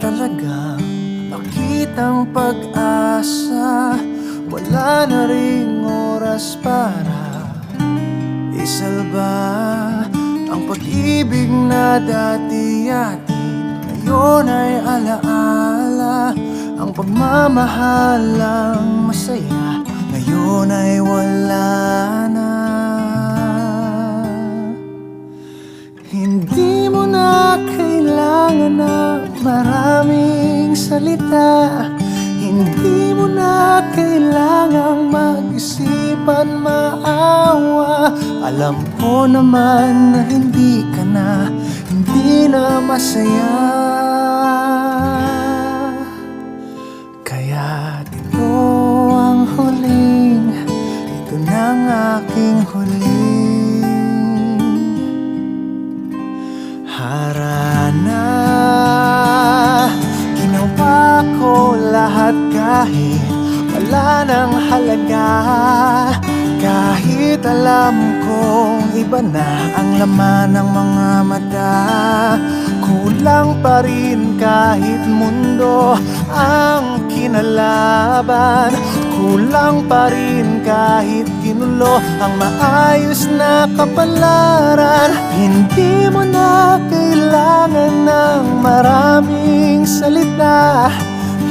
talagang makitang pag-asa. Wala na ring oras para isalba ang pag-ibig na dati atin. Ngayon ay alaala, ang pagmamahalang masaya ngayon ay wala na. Hindi mo na kailangan ng maraming salita. Hindi mo na kailangang mag-isipan maawa. Alam ko naman na hindi ka na, hindi na masaya. Kaya ito ang huling, ito na ang aking huling harana. Ginawa ko lahat kahit wala nang halaga. Kahit alam kong iba na ang laman ng mga mata, kulang pa rin kahit mundo ang kinalaban. Kulang pa rin kahit ginulo ang maayos na kapalaran. Hindi mo na kailangan ng maraming salita.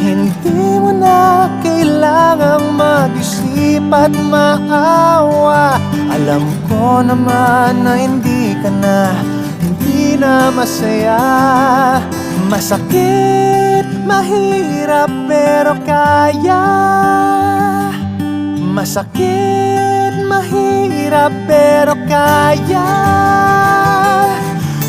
Hindi mo na kailangang mag-isip at maawa. Alam ko naman na hindi ka na, hindi na masaya. Masakit, mahirap pero kaya. Masakit, mahirap pero kaya.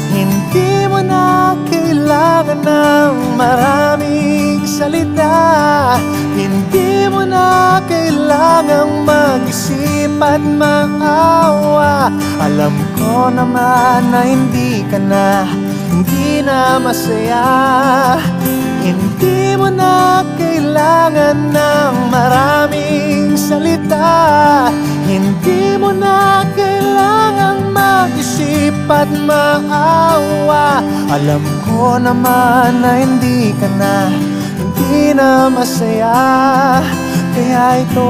Hindi mo na kailangan ng maraming salita. Hindi mo na kailangang mag-isip at maawa. Alam ko naman na hindi ka na, hindi na masaya. Hindi mo na kailangan ng maraming salita. Hindi mo na kailangang mag-isip at maawa. Alam ko naman na hindi ka na, hindi na masaya. Kaya ito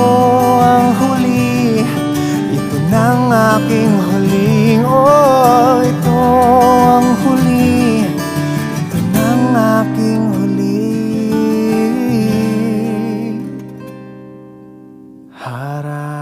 ang huli, ito na ang aking huling. Oh, ito ang huli, ito na ang aking huling harap.